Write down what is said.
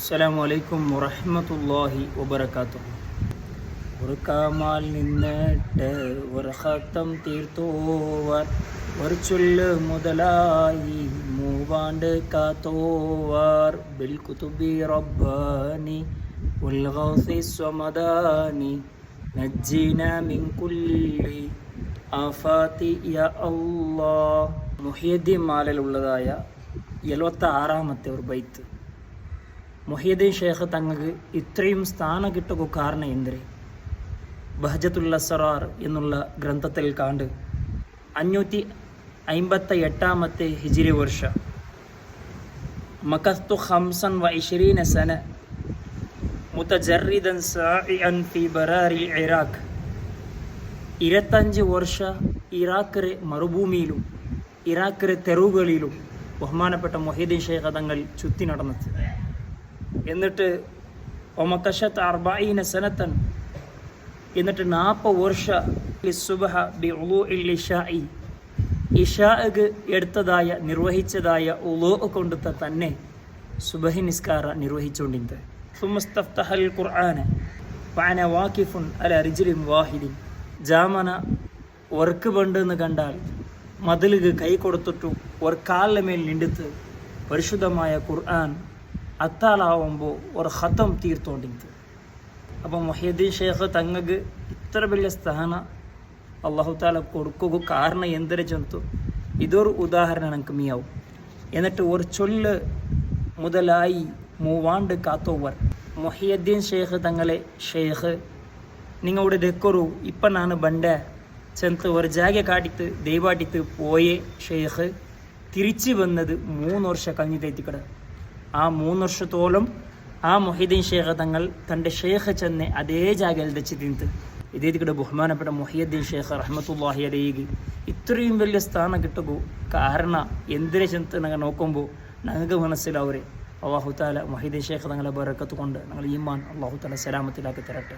അസ്സലാമു അലൈക്കും വറഹ്മത്തുള്ളാഹി വബറകാതുഹു. ഒരു കാമാൽ നിന്നിട്ട് ഒരു ഖത്തം തീർത്തോവർ, ഒരു ചൊല്ല് മുതലായി മൂവാണ്ട് കാത്തോവർ. ബിൽ കുതുബി റബ്ബാനി വൽ ഗൗസി സ്വമദാനി നജ്ജിന മിൻ കുല്ലി ആഫാതി യാ അല്ലാഹ്. മുഹിയുദ്ദീൻ മാലയിലുള്ളതായ 76ാമത്തെ ഒരു ബൈത്ത്. മുഹിയുദ്ദീൻ ഷേഖ് തങ്ങൾക്ക് ഇത്രയും സ്ഥാനം കിട്ടുക കാരണം എന്തിരെ? ബഹജത്തുൽ അസ്റാർ എന്നുള്ള ഗ്രന്ഥത്തിൽ കാണ്ട് 558ാമത്തെ ഹിജ്രി വർഷ മകസ്തു 25 സന മുതജറിദൻ സാഇഅൻ ഫി ബറാരി ഇറാഖ്. 25 വർഷ ഇറാഖിലെ മറുഭൂമിയിലും ഇറാഖിലെ തെരുവുകളിലും ബഹുമാനപ്പെട്ട മുഹിയുദ്ദീൻ ഷേഖ് തങ്ങൾ ചുറ്റി നടന്നത്. എന്നിട്ട് ഒമക്കശത്ത് 40 സനത്തൻ, എന്നിട്ട് 40 വർഷ സുബഹ ബി ഉളൂഇൽ ഇശാഇ, ഇശാഅ് എടുത്തതായ നിർവഹിച്ചതായ ഉളൂ കൊണ്ട് തന്നെ സുബഹി നിസ്കാര നിർവഹിച്ചുകൊണ്ടിരുന്നത്. സുമസ്തഫ്തഹൽ ഖുർആന വഅന വാഖിഫുൻ അല റിജ്ലിൻ വാഹിദിൻ. ജാമന വർക്ക് ബണ്ടെന്ന് കണ്ടാൽ മതിലുക കൈ കൊടുത്തിട്ടു ഒരു കാലിൻ്റെ മേൽ നിണ്ടെത്ത് പരിശുദ്ധമായ ഖുർആൻ അത്താലാവുമ്പോൾ ഒരു ഖത്തം തീർത്തോണ്ടിരുന്നത്. അപ്പം മുഹിയുദ്ദീൻ ഷേഖ് തങ്ങൾക്ക് ഇത്ര വലിയ സ്ഥാന അള്ളാഹു താല കൊടുക്കുക കാരണം എന്തൊരു ജന്തു ഇതൊരു ഉദാഹരണം എനിക്ക് മീയാവും. എന്നിട്ട് ഒരു ചൊല്ല് മുതലായി മൂവാണ്ട് കാത്തോവർ. മുഹിയുദ്ദീൻ ഷേഖ് തങ്ങളെ ഷേഖ് നിങ്ങളുടെ ദെക്കൊരു ഇപ്പം ನಾನು ಬಂಡೆ ചെന്ന് ഒരു ജാഗ കാട്ടിത്ത് ദൈവാട്ടിത്ത് പോയേ ഷേഖ് തിരിച്ചു വന്നത് 3 വർഷം കഴിഞ്ഞിട്ടെത്തിക്കട. ആ 3 വർഷത്തോളം ആ മുഹിയുദ്ദീൻ ഷേഖ് തങ്ങൾ തൻ്റെ ഷേഖ് ചെന്ന് അതേ ജാഗയിൽ വെച്ച് തിന്ത് ഇതേതിക്കടെ ബഹുമാനപ്പെട്ട മുഹിയുദ്ദീൻ ഷേഖ് റഹ്മത്തുള്ളാഹി അലൈഹി ഇത്രയും വലിയ സ്ഥാനം കിട്ടുക കാരണം എന്തിനെ ചെന്ന് ഞങ്ങൾ നോക്കുമ്പോൾ ഞങ്ങൾക്ക് മനസ്സിലാവരെ അള്ളാഹു താല മുഹിയുദ്ദീൻ ഷേഖ് തങ്ങളെ ബറക്കത്ത് കൊണ്ട് ഞങ്ങൾ ഈമാൻ അള്ളാഹു താല സലാമത്തിലാക്കി തരട്ടെ.